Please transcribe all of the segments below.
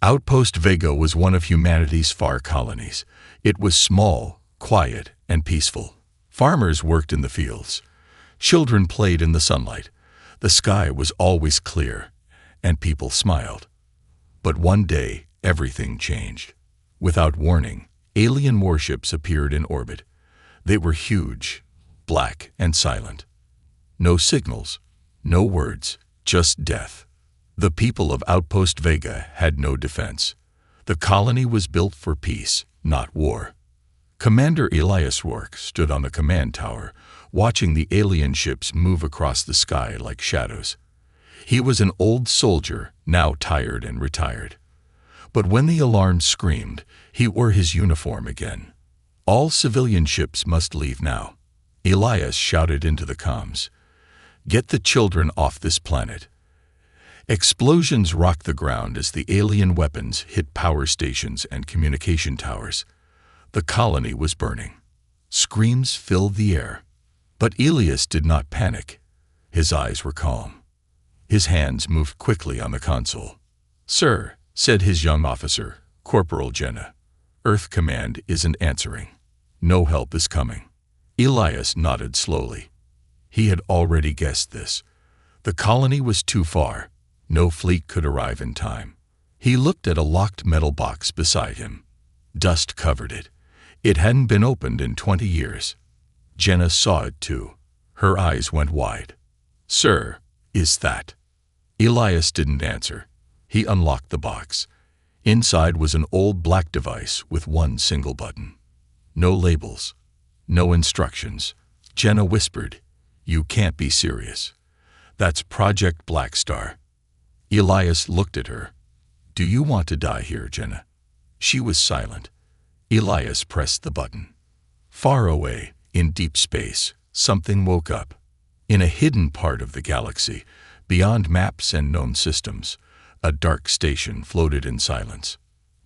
Outpost Vega was one of humanity's far colonies. It was small, quiet, and peaceful. Farmers worked in the fields. Children played in the sunlight. The sky was always clear, and people smiled. But one day, everything changed. Without warning, alien warships appeared in orbit. They were huge, black, and silent. No signals, no words, just death. The people of Outpost Vega had no defense. The colony was built for peace, not war. Commander Elias Rourke stood on the command tower, watching the alien ships move across the sky like shadows. He was an old soldier, now tired and retired. But when the alarm screamed, he wore his uniform again. All civilian ships must leave now. Elias shouted into the comms, "Get the children off this planet." Explosions rocked the ground as the alien weapons hit power stations and communication towers. The colony was burning. Screams filled the air. But Elias did not panic. His eyes were calm. His hands moved quickly on the console. "Sir," said his young officer, Corporal Jenna, "Earth Command isn't answering. No help is coming." Elias nodded slowly. He had already guessed this. The colony was too far. No fleet could arrive in time. He looked at a locked metal box beside him. Dust covered it. It hadn't been opened in 20 years. Jenna saw it too. Her eyes went wide. "Sir, is that?" Elias didn't answer. He unlocked the box. Inside was an old black device with one single button. No labels. No instructions. Jenna whispered, "You can't be serious. That's Project Black Star." Elias looked at her. "Do you want to die here, Jenna?" She was silent. Elias pressed the button. Far away, in deep space, something woke up. In a hidden part of the galaxy, beyond maps and known systems, a dark station floated in silence.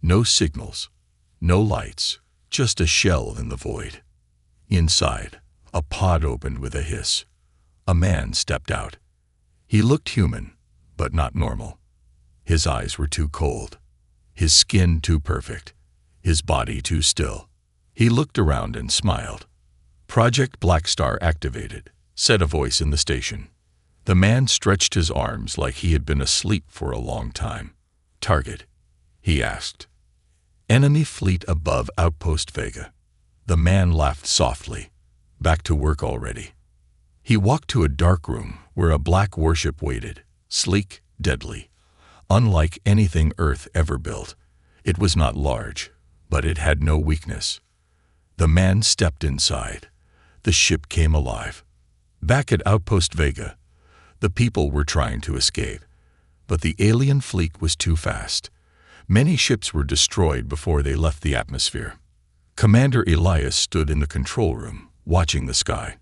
No signals, no lights, just a shell in the void. Inside, a pod opened with a hiss. A man stepped out. He looked human, but not normal. His eyes were too cold, his skin too perfect, his body too still. He looked around and smiled. "Project Black Star activated," said a voice in the station. The man stretched his arms like he had been asleep for a long time. "Target?" he asked. "Enemy fleet above Outpost Vega." The man laughed softly. Back to work already. He walked to a dark room where a black warship waited, sleek, deadly. Unlike anything Earth ever built, it was not large, but it had no weakness. The man stepped inside. The ship came alive. Back at Outpost Vega, the people were trying to escape, but the alien fleet was too fast. Many ships were destroyed before they left the atmosphere. Commander Elias stood in the control room, watching the sky.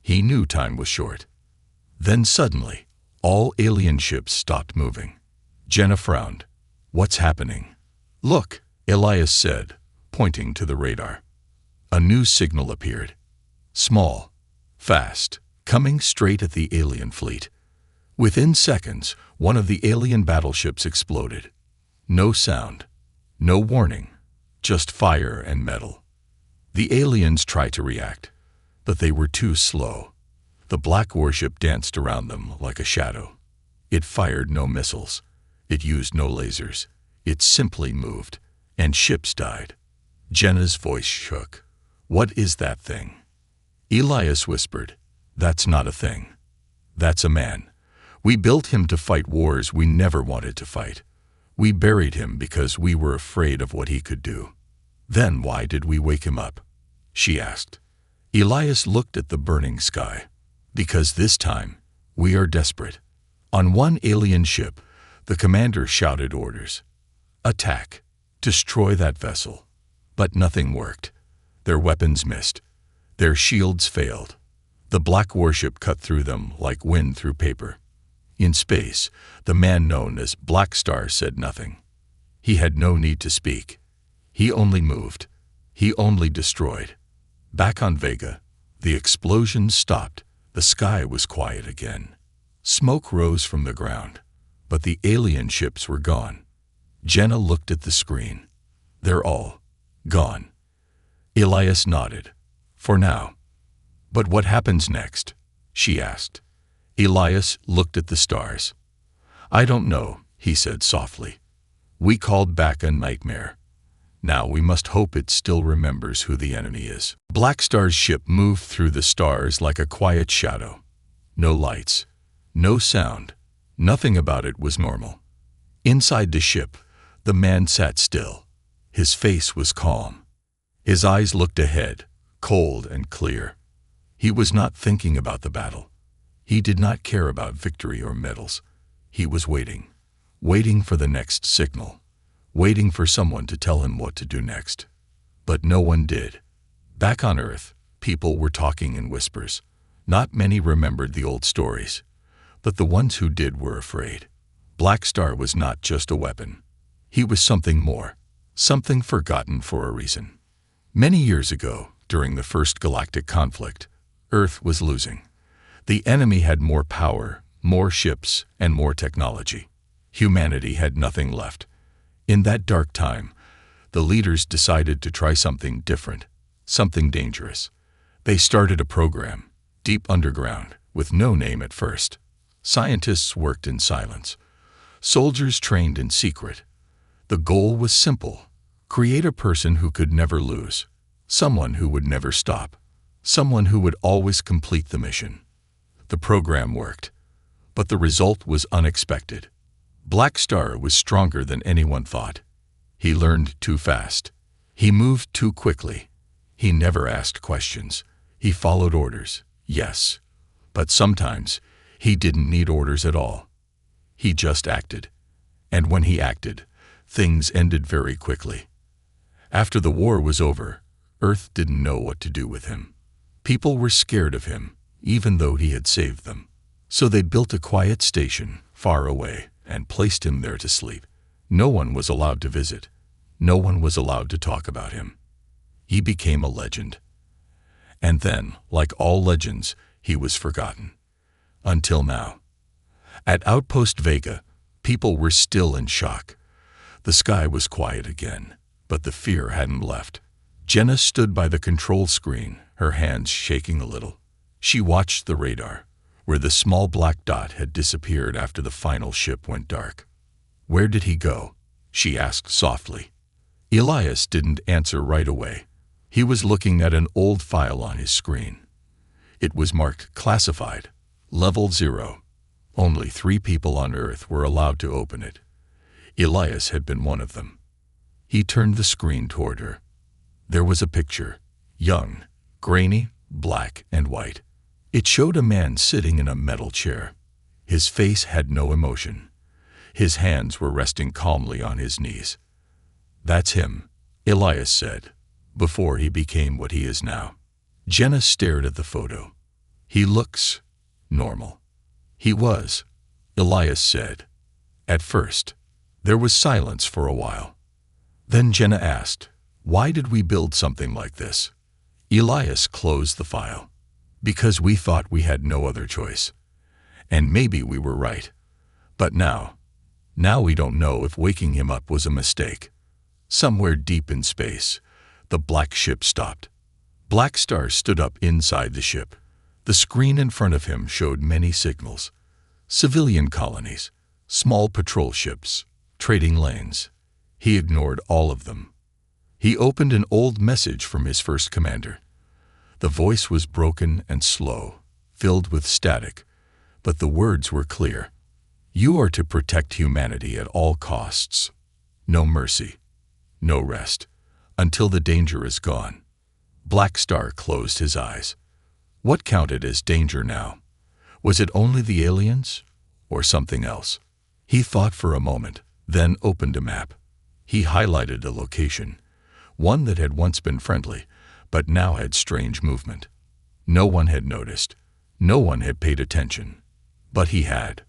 He knew time was short. Then suddenly, all alien ships stopped moving. Jenna frowned. "What's happening?" "Look," Elias said, pointing to the radar. A new signal appeared. Small, fast, coming straight at the alien fleet. Within seconds, one of the alien battleships exploded. No sound, no warning, just fire and metal. The aliens tried to react, but they were too slow. The black warship danced around them like a shadow. It fired no missiles. It used no lasers. It simply moved, and ships died. Jenna's voice shook. "What is that thing?" Elias whispered, "That's not a thing. That's a man. We built him to fight wars we never wanted to fight. We buried him because we were afraid of what he could do." "Then why did we wake him up?" she asked. Elias looked at the burning sky. "Because this time, we are desperate." On one alien ship, the commander shouted orders. "Attack. Destroy that vessel." But nothing worked. Their weapons missed. Their shields failed. The black warship cut through them like wind through paper. In space, the man known as Black Star said nothing. He had no need to speak. He only moved. He only destroyed. Back on Vega, the explosions stopped. The sky was quiet again. Smoke rose from the ground, but the alien ships were gone. Jenna looked at the screen. They're all gone. Elias nodded. For now. But what happens next? She asked. Elias looked at the stars. I don't know, he said softly. We called back a nightmare. Now we must hope it still remembers who the enemy is. Black Star's ship moved through the stars like a quiet shadow. No lights. No sound. Nothing about it was normal. Inside the ship, the man sat still. His face was calm. His eyes looked ahead, cold and clear. He was not thinking about the battle. He did not care about victory or medals. He was waiting. Waiting for the next signal. Waiting for someone to tell him what to do next. But no one did. Back on Earth, people were talking in whispers. Not many remembered the old stories. But the ones who did were afraid. Black Star was not just a weapon. He was something more. Something forgotten for a reason. Many years ago, during the first galactic conflict, Earth was losing. The enemy had more power, more ships, and more technology. Humanity had nothing left. In that dark time, the leaders decided to try something different, something dangerous. They started a program, deep underground, with no name at first. Scientists worked in silence. Soldiers trained in secret. The goal was simple: create a person who could never lose, someone who would never stop, someone who would always complete the mission. The program worked, but the result was unexpected. Black Star was stronger than anyone thought. He learned too fast. He moved too quickly. He never asked questions. He followed orders, yes, but sometimes he didn't need orders at all. He just acted. And when he acted, things ended very quickly. After the war was over, Earth didn't know what to do with him. People were scared of him, even though he had saved them. So they built a quiet station, far away, and placed him there to sleep. No one was allowed to visit. No one was allowed to talk about him. He became a legend. And then, like all legends, he was forgotten. Until now. At Outpost Vega, people were still in shock. The sky was quiet again, but the fear hadn't left. Jenna stood by the control screen, her hands shaking a little. She watched the radar, where the small black dot had disappeared after the final ship went dark. Where did he go? She asked softly. Elias didn't answer right away. He was looking at an old file on his screen. It was marked Classified, Level 0. Only 3 people on Earth were allowed to open it. Elias had been one of them. He turned the screen toward her. There was a picture, young, grainy, black and white. It showed a man sitting in a metal chair. His face had no emotion. His hands were resting calmly on his knees. That's him, Elias said, before he became what he is now. Jenna stared at the photo. He looks normal. He was, Elias said. At first, there was silence for a while. Then Jenna asked, why did we build something like this? Elias closed the file. Because we thought we had no other choice. And maybe we were right. But now we don't know if waking him up was a mistake. Somewhere deep in space, the black ship stopped. Black Star stood up inside the ship. The screen in front of him showed many signals. Civilian colonies, small patrol ships, trading lanes. He ignored all of them. He opened an old message from his first commander. The voice was broken and slow, filled with static, but the words were clear. You are to protect humanity at all costs. No mercy, no rest, until the danger is gone. Black Star closed his eyes. What counted as danger now? Was it only the aliens, or something else? He thought for a moment, then opened a map. He highlighted a location, one that had once been friendly, but now had strange movement. No one had noticed. No one had paid attention. But he had.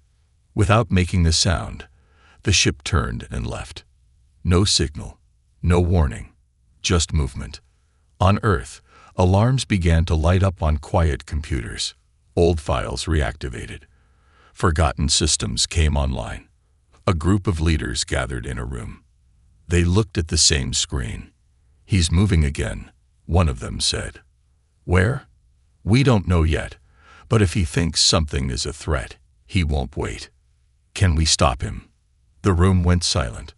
Without making a sound, the ship turned and left. No signal, no warning, just movement. On Earth, alarms began to light up on quiet computers. Old files reactivated. Forgotten systems came online. A group of leaders gathered in a room. They looked at the same screen. "He's moving again," one of them said. "Where?" "We don't know yet, but if he thinks something is a threat, he won't wait." "Can we stop him?" The room went silent.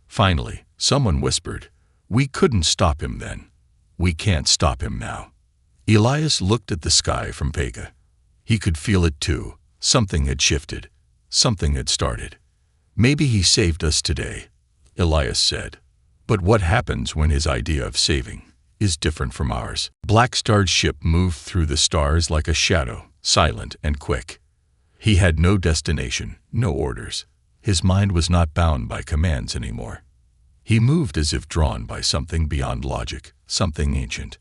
Finally, someone whispered, "We couldn't stop him then. We can't stop him now." Elias looked at the sky from Vega. He could feel it too. Something had shifted. Something had started. "Maybe he saved us today," Elias said. "But what happens when his idea of saving is different from ours?" Blackstar's ship moved through the stars like a shadow, silent and quick. He had no destination, no orders. His mind was not bound by commands anymore. He moved as if drawn by something beyond logic, something ancient.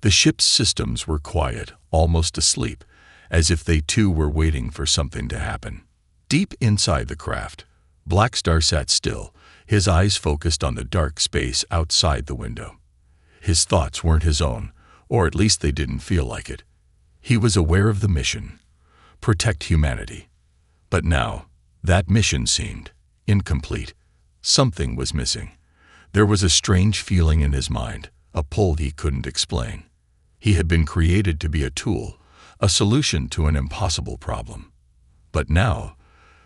The ship's systems were quiet, almost asleep, as if they too were waiting for something to happen. Deep inside the craft, Blackstar sat still, his eyes focused on the dark space outside the window. His thoughts weren't his own, or at least they didn't feel like it. He was aware of the mission: protect humanity. But now, that mission seemed incomplete. Something was missing. There was a strange feeling in his mind, a pull he couldn't explain. He had been created to be a tool, a solution to an impossible problem. But now,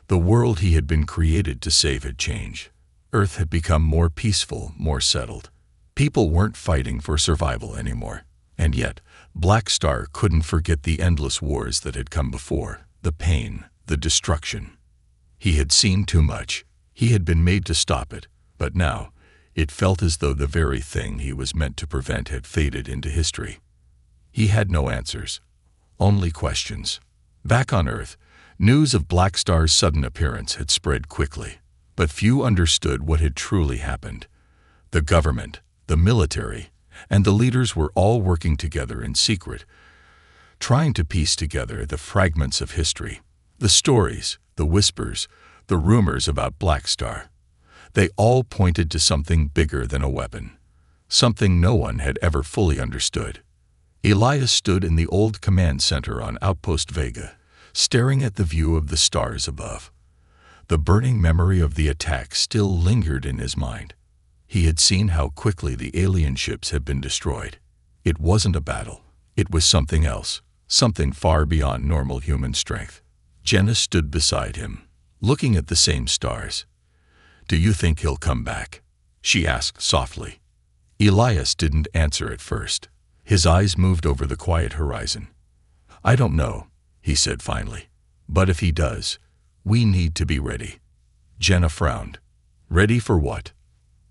the world he had been created to save had changed. Earth had become more peaceful, more settled. People weren't fighting for survival anymore. And yet, Blackstar couldn't forget the endless wars that had come before, the pain, the destruction. He had seen too much. He had been made to stop it. But now, it felt as though the very thing he was meant to prevent had faded into history. He had no answers, only questions. Back on Earth, news of Blackstar's sudden appearance had spread quickly, but few understood what had truly happened. The government, the military, and the leaders were all working together in secret, trying to piece together the fragments of history, the stories, the whispers, the rumors about Blackstar. They all pointed to something bigger than a weapon, something no one had ever fully understood. Elias stood in the old command center on Outpost Vega, staring at the view of the stars above. The burning memory of the attack still lingered in his mind. He had seen how quickly the alien ships had been destroyed. It wasn't a battle. It was something else, something far beyond normal human strength. Jenna stood beside him, looking at the same stars. "Do you think he'll come back?" she asked softly. Elias didn't answer at first. His eyes moved over the quiet horizon. "I don't know," he said finally. "But if he does, we need to be ready." Jenna frowned. "Ready for what?"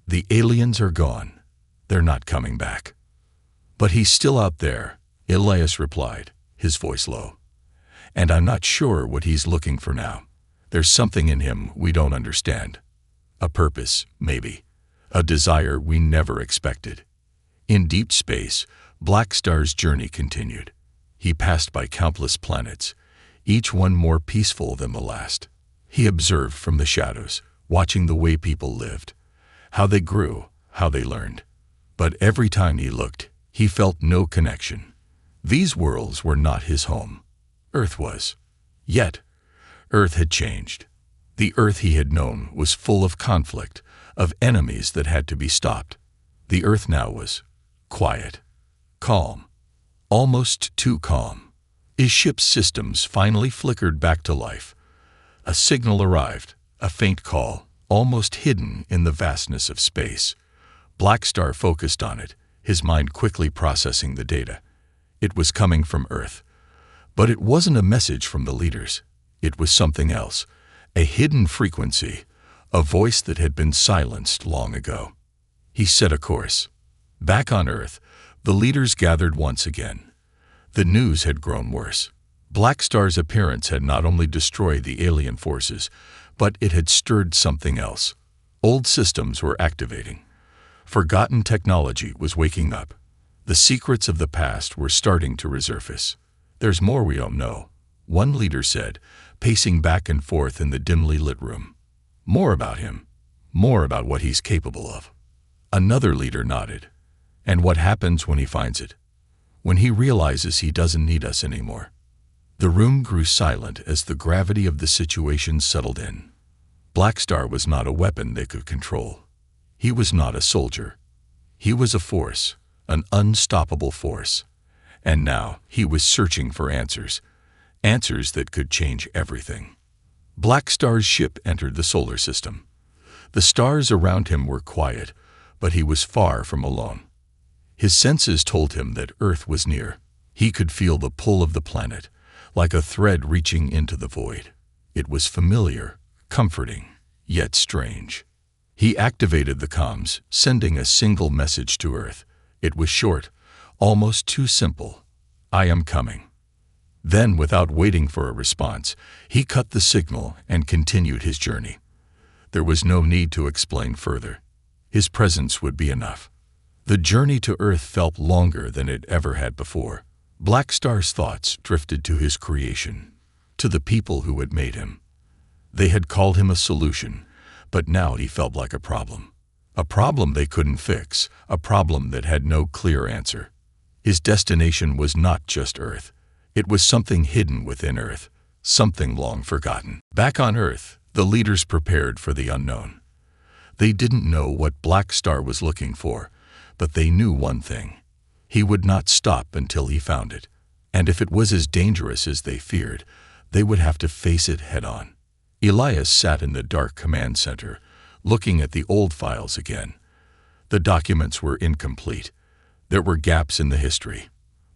"The aliens are gone. They're not coming back." "But he's still out there," Elias replied, his voice low. "And I'm not sure what he's looking for now. There's something in him we don't understand. A purpose, maybe. A desire we never expected." In deep space, Blackstar's journey continued. He passed by countless planets, each one more peaceful than the last. He observed from the shadows, watching the way people lived, how they grew, how they learned. But every time he looked, he felt no connection. These worlds were not his home. Earth was. Yet, Earth had changed. The Earth he had known was full of conflict, of enemies that had to be stopped. The Earth now was quiet, calm, almost too calm. His ship's systems finally flickered back to life. A signal arrived, a faint call, almost hidden in the vastness of space. Blackstar focused on it, his mind quickly processing the data. It was coming from Earth. But it wasn't a message from the leaders. It was something else, a hidden frequency, a voice that had been silenced long ago. He set a course. Back on Earth, the leaders gathered once again. The news had grown worse. Blackstar's appearance had not only destroyed the alien forces, but it had stirred something else. Old systems were activating. Forgotten technology was waking up. The secrets of the past were starting to resurface. "There's more we don't know," one leader said, pacing back and forth in the dimly lit room. "More about him. More about what he's capable of." Another leader nodded. "And what happens when he finds it? When he realizes he doesn't need us anymore?" The room grew silent as the gravity of the situation settled in. Blackstar was not a weapon they could control. He was not a soldier. He was a force, an unstoppable force. And now he was searching for answers, answers that could change everything. Black Star's ship entered the solar system. The stars around him were quiet, but he was far from alone. His senses told him that Earth was near. He could feel the pull of the planet, like a thread reaching into the void. It was familiar, comforting, yet strange. He activated the comms, sending a single message to Earth. It was short, almost too simple. "I am coming." Then, without waiting for a response, he cut the signal and continued his journey. There was no need to explain further. His presence would be enough. The journey to Earth felt longer than it ever had before. Black Star's thoughts drifted to his creation, to the people who had made him. They had called him a solution, but now he felt like a problem. A problem they couldn't fix, a problem that had no clear answer. His destination was not just Earth. It was something hidden within Earth, something long forgotten. Back on Earth, the leaders prepared for the unknown. They didn't know what Black Star was looking for, but they knew one thing. He would not stop until he found it. And if it was as dangerous as they feared, they would have to face it head-on. Elias sat in the dark command center, looking at the old files again. The documents were incomplete. There were gaps in the history.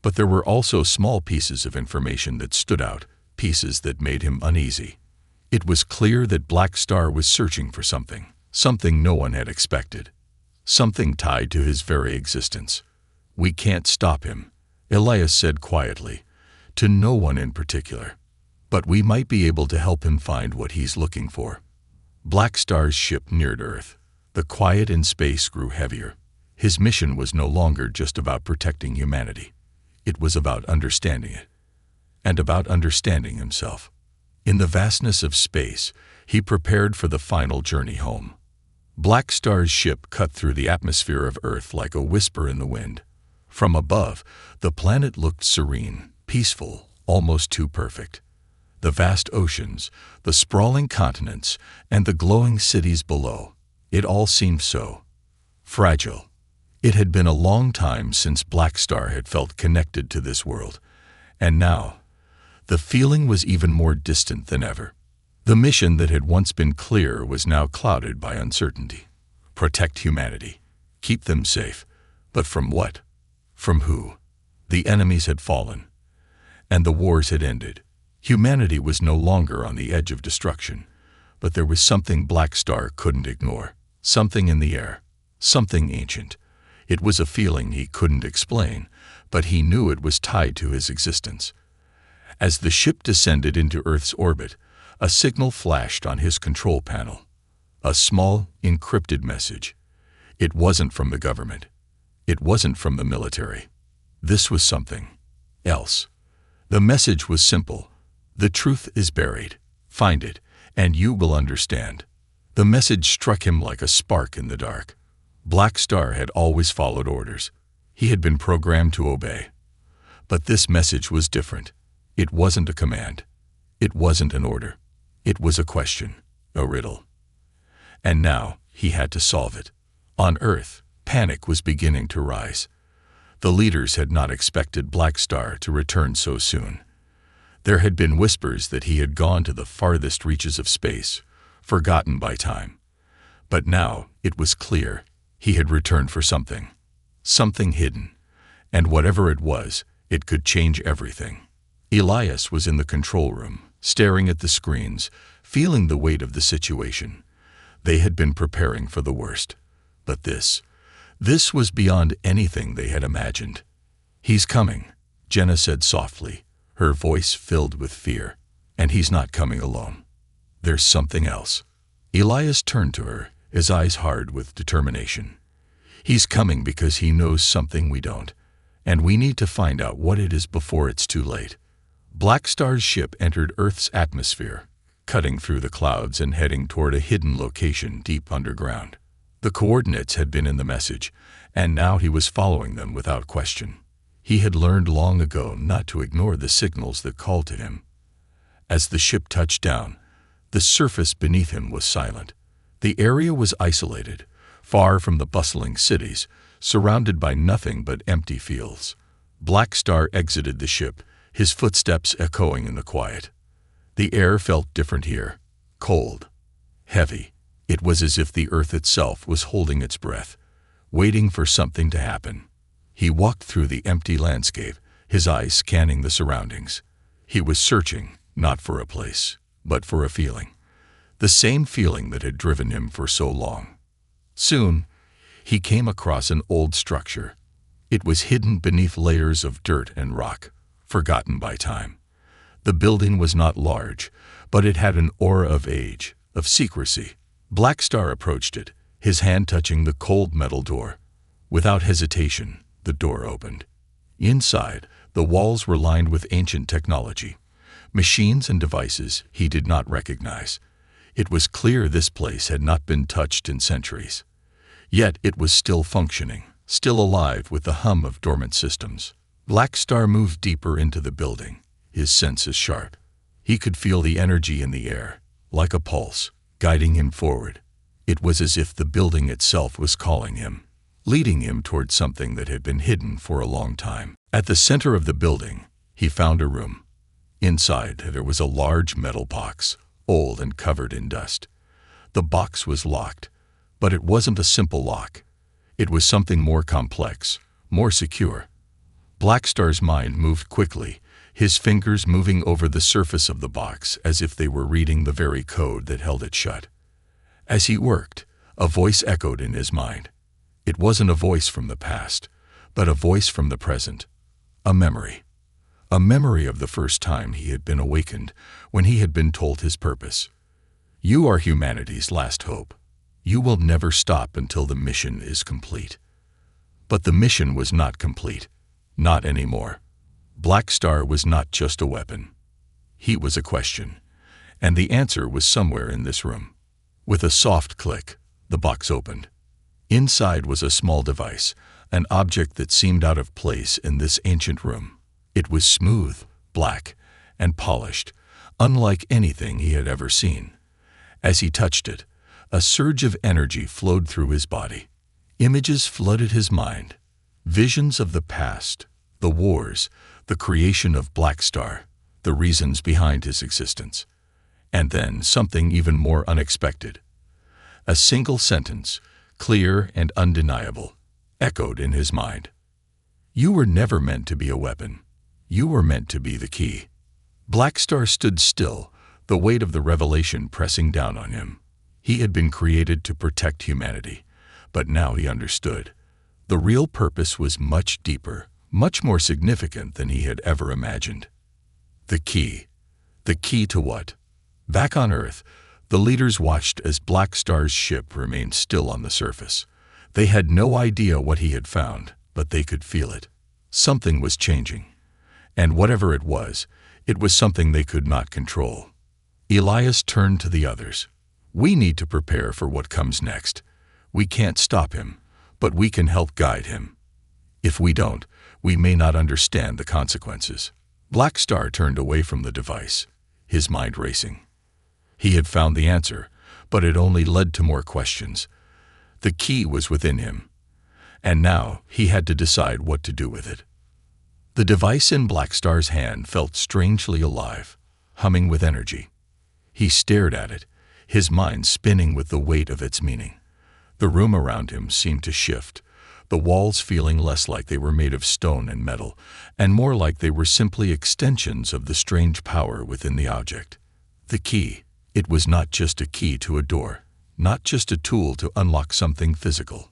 But there were also small pieces of information that stood out, pieces that made him uneasy. It was clear that Black Star was searching for something, something no one had expected, something tied to his very existence. "We can't stop him," Elias said quietly, to no one in particular. "But we might be able to help him find what he's looking for." Black Star's ship neared Earth. The quiet in space grew heavier. His mission was no longer just about protecting humanity. It was about understanding it, and about understanding himself. In the vastness of space, he prepared for the final journey home. Black Star's ship cut through the atmosphere of Earth like a whisper in the wind. From above, the planet looked serene, peaceful, almost too perfect. The vast oceans, the sprawling continents, and the glowing cities below, it all seemed so fragile. It had been a long time since Black Star had felt connected to this world, and now, the feeling was even more distant than ever. The mission that had once been clear was now clouded by uncertainty. Protect humanity. Keep them safe. But from what? From who? The enemies had fallen, and the wars had ended. Humanity was no longer on the edge of destruction, but there was something Black Star couldn't ignore. Something in the air. Something ancient. It was a feeling he couldn't explain, but he knew it was tied to his existence. As the ship descended into Earth's orbit, a signal flashed on his control panel. A small, encrypted message. It wasn't from the government. It wasn't from the military. This was something else. The message was simple. "The truth is buried. Find it, and you will understand." The message struck him like a spark in the dark. Black Star had always followed orders. He had been programmed to obey. But this message was different. It wasn't a command. It wasn't an order. It was a question, a riddle. And now he had to solve it. On Earth, panic was beginning to rise. The leaders had not expected Black Star to return so soon. There had been whispers that he had gone to the farthest reaches of space, forgotten by time. But now it was clear. He had returned for something. Something hidden. And whatever it was, it could change everything. Elias was in the control room, staring at the screens, feeling the weight of the situation. They had been preparing for the worst. But this was beyond anything they had imagined. "He's coming," Jenna said softly, her voice filled with fear. "And he's not coming alone. There's something else." Elias turned to her, his eyes hard with determination. "He's coming because he knows something we don't, and we need to find out what it is before it's too late." Black Star's ship entered Earth's atmosphere, cutting through the clouds and heading toward a hidden location deep underground. The coordinates had been in the message, and now he was following them without question. He had learned long ago not to ignore the signals that called to him. As the ship touched down, the surface beneath him was silent. The area was isolated, far from the bustling cities, surrounded by nothing but empty fields. Black Star exited the ship, his footsteps echoing in the quiet. The air felt different here, cold, heavy. It was as if the earth itself was holding its breath, waiting for something to happen. He walked through the empty landscape, his eyes scanning the surroundings. He was searching, not for a place, but for a feeling. The same feeling that had driven him for so long. Soon, he came across an old structure. It was hidden beneath layers of dirt and rock, forgotten by time. The building was not large, but it had an aura of age, of secrecy. Black Star approached it, his hand touching the cold metal door. Without hesitation, the door opened. Inside, the walls were lined with ancient technology, machines and devices he did not recognize. It was clear this place had not been touched in centuries. Yet it was still functioning, still alive with the hum of dormant systems. Black Star moved deeper into the building, his senses sharp. He could feel the energy in the air, like a pulse, guiding him forward. It was as if the building itself was calling him, leading him toward something that had been hidden for a long time. At the center of the building, he found a room. Inside, there was a large metal box, old and covered in dust. The box was locked, but it wasn't a simple lock. It was something more complex, more secure. Black Star's mind moved quickly, his fingers moving over the surface of the box as if they were reading the very code that held it shut. As he worked, a voice echoed in his mind. It wasn't a voice from the past, but a voice from the present. A memory. A memory of the first time he had been awakened, when he had been told his purpose. You are humanity's last hope. You will never stop until the mission is complete. But the mission was not complete. Not anymore. Black Star was not just a weapon. He was a question. And the answer was somewhere in this room. With a soft click, the box opened. Inside was a small device, an object that seemed out of place in this ancient room. It was smooth, black, and polished, unlike anything he had ever seen. As he touched it, a surge of energy flowed through his body. Images flooded his mind. Visions of the past, the wars, the creation of Black Star, the reasons behind his existence. And then something even more unexpected. A single sentence, clear and undeniable, echoed in his mind. You were never meant to be a weapon. You were meant to be the key. Black Star stood still, the weight of the revelation pressing down on him. He had been created to protect humanity, but now he understood. The real purpose was much deeper, much more significant than he had ever imagined. The key. The key to what? Back on Earth, the leaders watched as Black Star's ship remained still on the surface. They had no idea what he had found, but they could feel it. Something was changing. And whatever it was something they could not control. Elias turned to the others. We need to prepare for what comes next. We can't stop him, but we can help guide him. If we don't, we may not understand the consequences. Black Star turned away from the device, his mind racing. He had found the answer, but it only led to more questions. The key was within him, and now he had to decide what to do with it. The device in Black Star's hand felt strangely alive, humming with energy. He stared at it, his mind spinning with the weight of its meaning. The room around him seemed to shift, the walls feeling less like they were made of stone and metal, and more like they were simply extensions of the strange power within the object. The key. It was not just a key to a door, not just a tool to unlock something physical.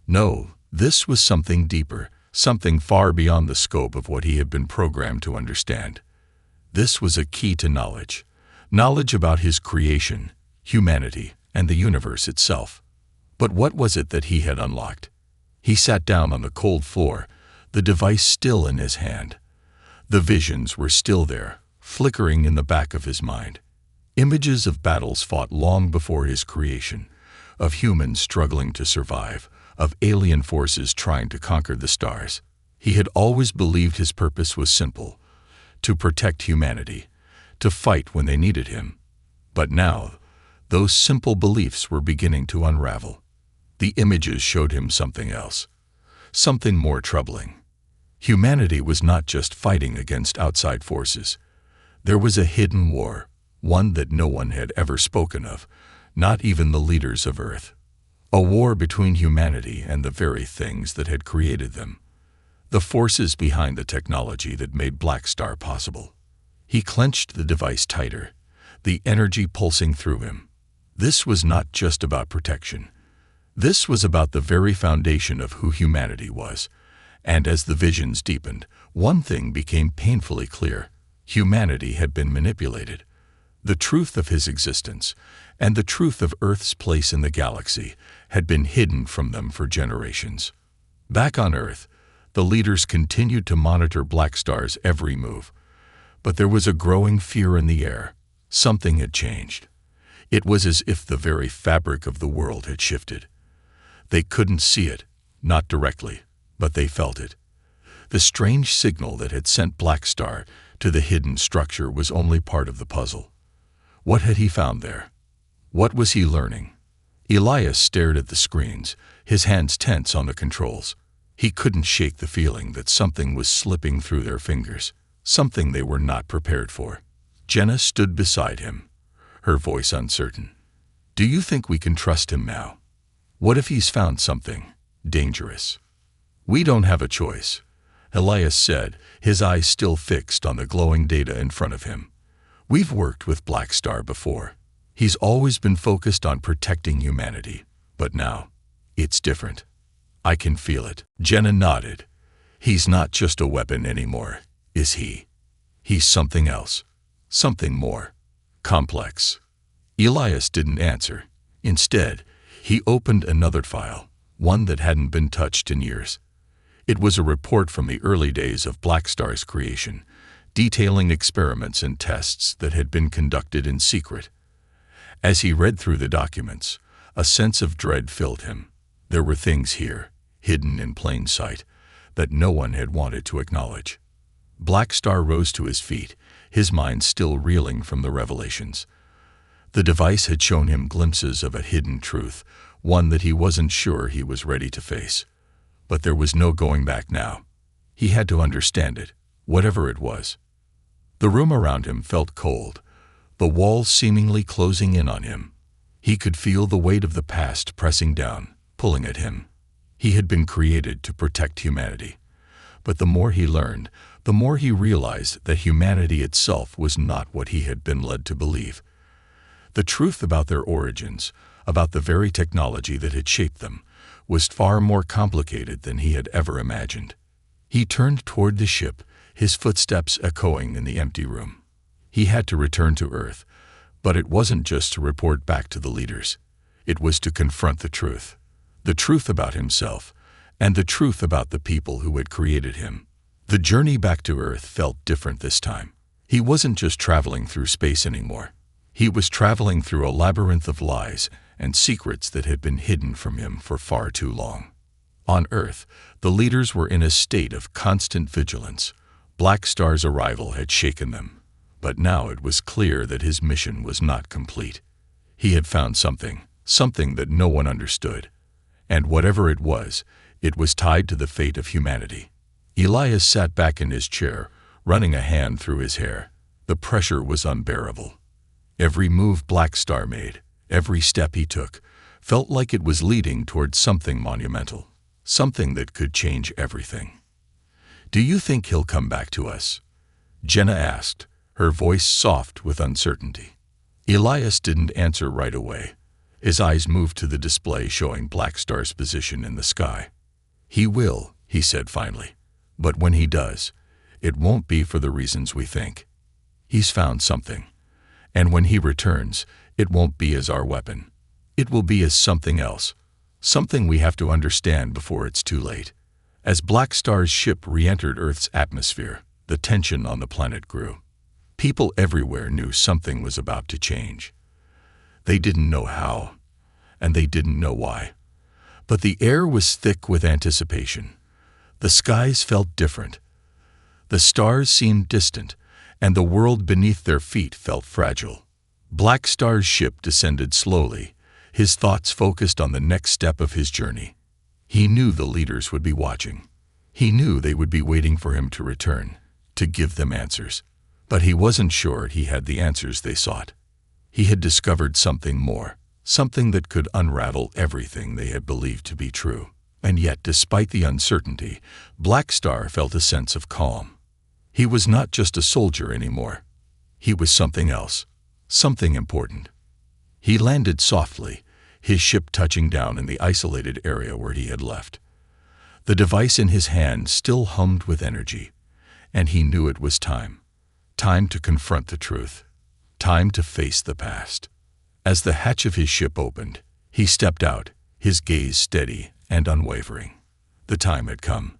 No, this was something deeper, something far beyond the scope of what he had been programmed to understand. This was a key to knowledge, knowledge about his creation, humanity, and the universe itself. But what was it that he had unlocked? He sat down on the cold floor, the device still in his hand. The visions were still there, flickering in the back of his mind. Images of battles fought long before his creation, of humans struggling to survive, of alien forces trying to conquer the stars. He had always believed his purpose was simple, to protect humanity, to fight when they needed him. But now, those simple beliefs were beginning to unravel. The images showed him something else, something more troubling. Humanity was not just fighting against outside forces. There was a hidden war, one that no one had ever spoken of, not even the leaders of Earth. A war between humanity and the very things that had created them. The forces behind the technology that made Black Star possible. He clenched the device tighter, the energy pulsing through him. This was not just about protection. This was about the very foundation of who humanity was. And as the visions deepened, one thing became painfully clear. Humanity had been manipulated. The truth of his existence, and the truth of Earth's place in the galaxy, had been hidden from them for generations. Back on Earth, the leaders continued to monitor Black Star's every move. But there was a growing fear in the air. Something had changed. It was as if the very fabric of the world had shifted. They couldn't see it, not directly, but they felt it. The strange signal that had sent Black Star to the hidden structure was only part of the puzzle. What had he found there? What was he learning? Elias stared at the screens, his hands tense on the controls. He couldn't shake the feeling that something was slipping through their fingers, something they were not prepared for. Jenna stood beside him, her voice uncertain. "Do you think we can trust him now? What if he's found something dangerous?" "We don't have a choice," Elias said, his eyes still fixed on the glowing data in front of him. "We've worked with Black Star before. He's always been focused on protecting humanity, but now, it's different. I can feel it." Jenna nodded. "He's not just a weapon anymore, is he? He's something else, something more complex." Elias didn't answer. Instead, he opened another file, one that hadn't been touched in years. It was a report from the early days of Black Star's creation, detailing experiments and tests that had been conducted in secret. As he read through the documents, a sense of dread filled him. There were things here, hidden in plain sight, that no one had wanted to acknowledge. Black Star rose to his feet, his mind still reeling from the revelations. The device had shown him glimpses of a hidden truth, one that he wasn't sure he was ready to face. But there was no going back now. He had to understand it, whatever it was. The room around him felt cold, the walls seemingly closing in on him. He could feel the weight of the past pressing down, pulling at him. He had been created to protect humanity. But the more he learned, the more he realized that humanity itself was not what he had been led to believe. The truth about their origins, about the very technology that had shaped them, was far more complicated than he had ever imagined. He turned toward the ship, his footsteps echoing in the empty room. He had to return to Earth, but it wasn't just to report back to the leaders. It was to confront the truth about himself, and the truth about the people who had created him. The journey back to Earth felt different this time. He wasn't just traveling through space anymore. He was traveling through a labyrinth of lies and secrets that had been hidden from him for far too long. On Earth, the leaders were in a state of constant vigilance. Black Star's arrival had shaken them, but now it was clear that his mission was not complete. He had found something that no one understood, and whatever it was tied to the fate of humanity. Elias sat back in his chair, running a hand through his hair. The pressure was unbearable. Every move Black Star made, every step he took, felt like it was leading toward something monumental, something that could change everything. "Do you think he'll come back to us?" Jenna asked, her voice soft with uncertainty. Elias didn't answer right away. His eyes moved to the display showing Black Star's position in the sky. "He will," he said finally. "But when he does, it won't be for the reasons we think. He's found something. And when he returns, it won't be as our weapon. It will be as something else, something we have to understand before it's too late." As Black Star's ship re-entered Earth's atmosphere, the tension on the planet grew. People everywhere knew something was about to change. They didn't know how, and they didn't know why. But the air was thick with anticipation. The skies felt different. The stars seemed distant, and the world beneath their feet felt fragile. Black Star's ship descended slowly, his thoughts focused on the next step of his journey. He knew the leaders would be watching. He knew they would be waiting for him to return, to give them answers. But he wasn't sure he had the answers they sought. He had discovered something more, something that could unravel everything they had believed to be true. And yet, despite the uncertainty, Black Star felt a sense of calm. He was not just a soldier anymore. He was something else, something important. He landed softly, his ship touching down in the isolated area where he had left. The device in his hand still hummed with energy, and he knew it was time. Time to confront the truth. Time to face the past. As the hatch of his ship opened, he stepped out, his gaze steady and unwavering. The time had come.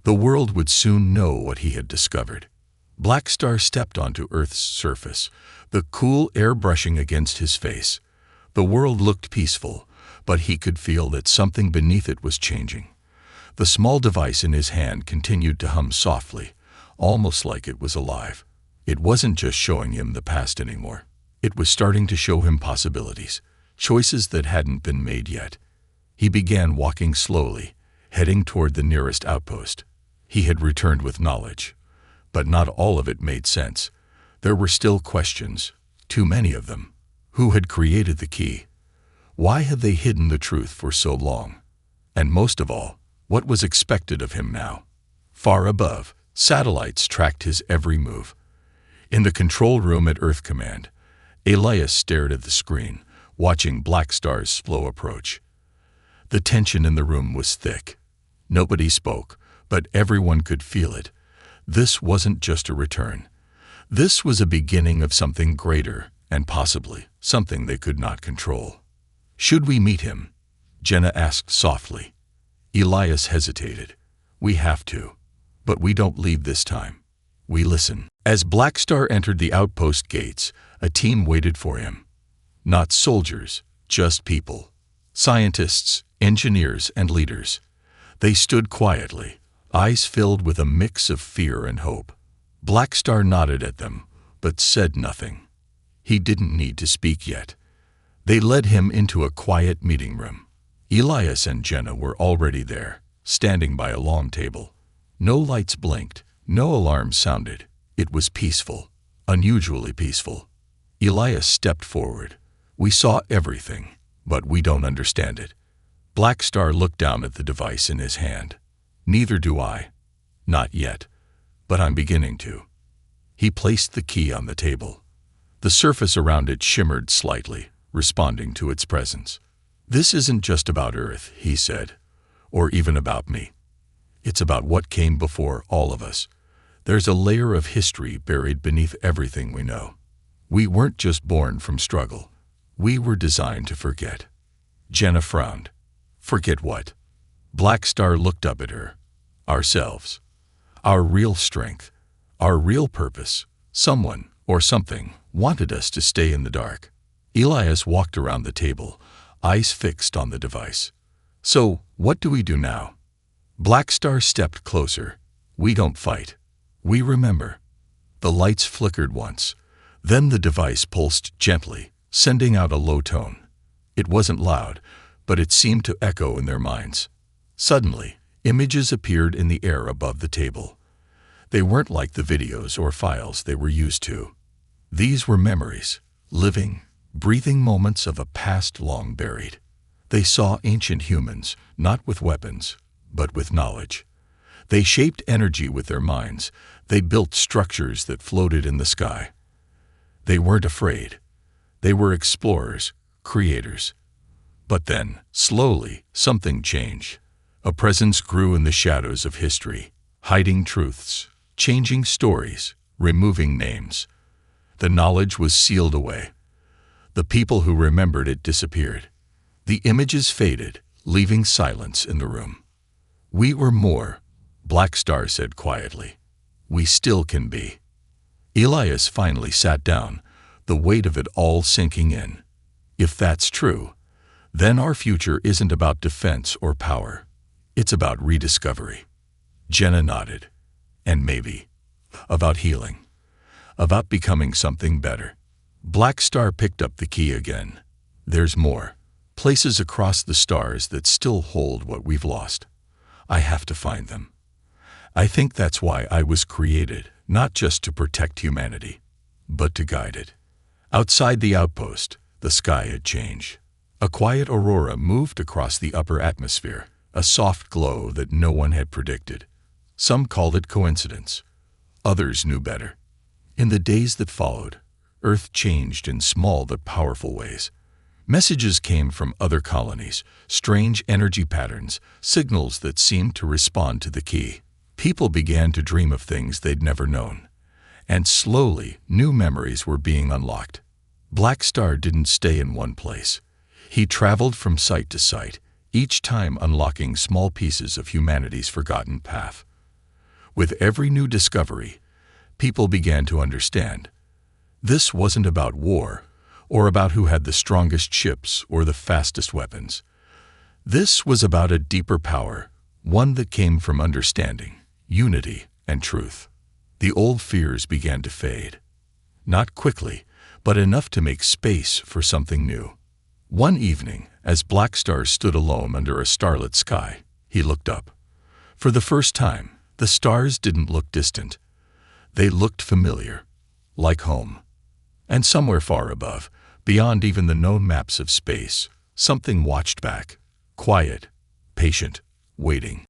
The world would soon know what he had discovered. Black Star stepped onto Earth's surface, the cool air brushing against his face. The world looked peaceful, but he could feel that something beneath it was changing. The small device in his hand continued to hum softly, almost like it was alive. It wasn't just showing him the past anymore. It was starting to show him possibilities, choices that hadn't been made yet. He began walking slowly, heading toward the nearest outpost. He had returned with knowledge, but not all of it made sense. There were still questions, too many of them. Who had created the key? Why had they hidden the truth for so long? And most of all, what was expected of him now? Far above, satellites tracked his every move. In the control room at Earth Command, Elias stared at the screen, watching Black Star's slow approach. The tension in the room was thick. Nobody spoke, but everyone could feel it. This wasn't just a return. This was a beginning of something greater, and possibly something they could not control. "Should we meet him?" Jenna asked softly. Elias hesitated. "We have to. But we don't leave this time. We listen." As Black Star entered the outpost gates, a team waited for him. Not soldiers, just people. Scientists, engineers, and leaders. They stood quietly, eyes filled with a mix of fear and hope. Black Star nodded at them, but said nothing. He didn't need to speak yet. They led him into a quiet meeting room. Elias and Jenna were already there, standing by a long table. No lights blinked, no alarms sounded. It was peaceful, unusually peaceful. Elias stepped forward. "We saw everything, but we don't understand it." Black Star looked down at the device in his hand. "Neither do I. Not yet. But I'm beginning to." He placed the key on the table. The surface around it shimmered slightly, responding to its presence. "This isn't just about Earth," he said, "or even about me. It's about what came before all of us. There's a layer of history buried beneath everything we know. We weren't just born from struggle. We were designed to forget." Jenna frowned. "Forget what?" Black Star looked up at her. "Ourselves. Our real strength. Our real purpose. Someone, or something, wanted us to stay in the dark." Elias walked around the table, eyes fixed on the device. "So, what do we do now?" Black Star stepped closer. "We don't fight. We remember." The lights flickered once. Then the device pulsed gently, sending out a low tone. It wasn't loud, but it seemed to echo in their minds. Suddenly, images appeared in the air above the table. They weren't like the videos or files they were used to. These were memories, living, breathing moments of a past long buried. They saw ancient humans, not with weapons, but with knowledge. They shaped energy with their minds. They built structures that floated in the sky. They weren't afraid. They were explorers, creators. But then, slowly, something changed. A presence grew in the shadows of history, hiding truths, changing stories, removing names. The knowledge was sealed away. The people who remembered it disappeared. The images faded, leaving silence in the room. "We were more," Black Star said quietly. "We still can be." Elias finally sat down, the weight of it all sinking in. If that's true, then our future isn't about defense or power. It's about rediscovery. Jenna nodded. And maybe about healing. About becoming something better. Black Star picked up the key again. There's more. Places across the stars that still hold what we've lost. I have to find them. I think that's why I was created, not just to protect humanity, but to guide it. Outside the outpost, the sky had changed. A quiet aurora moved across the upper atmosphere, a soft glow that no one had predicted. Some called it coincidence. Others knew better. In the days that followed, Earth changed in small but powerful ways. Messages came from other colonies, strange energy patterns, signals that seemed to respond to the key. People began to dream of things they'd never known. And slowly, new memories were being unlocked. Black Star didn't stay in one place. He traveled from site to site, each time unlocking small pieces of humanity's forgotten path. With every new discovery, people began to understand. This wasn't about war, or about who had the strongest ships or the fastest weapons. This was about a deeper power, one that came from understanding, unity, and truth. The old fears began to fade. Not quickly, but enough to make space for something new. One evening, as Black Star stood alone under a starlit sky, he looked up. For the first time, the stars didn't look distant. They looked familiar, like home. And somewhere far above, beyond even the known maps of space, something watched back, quiet, patient, waiting.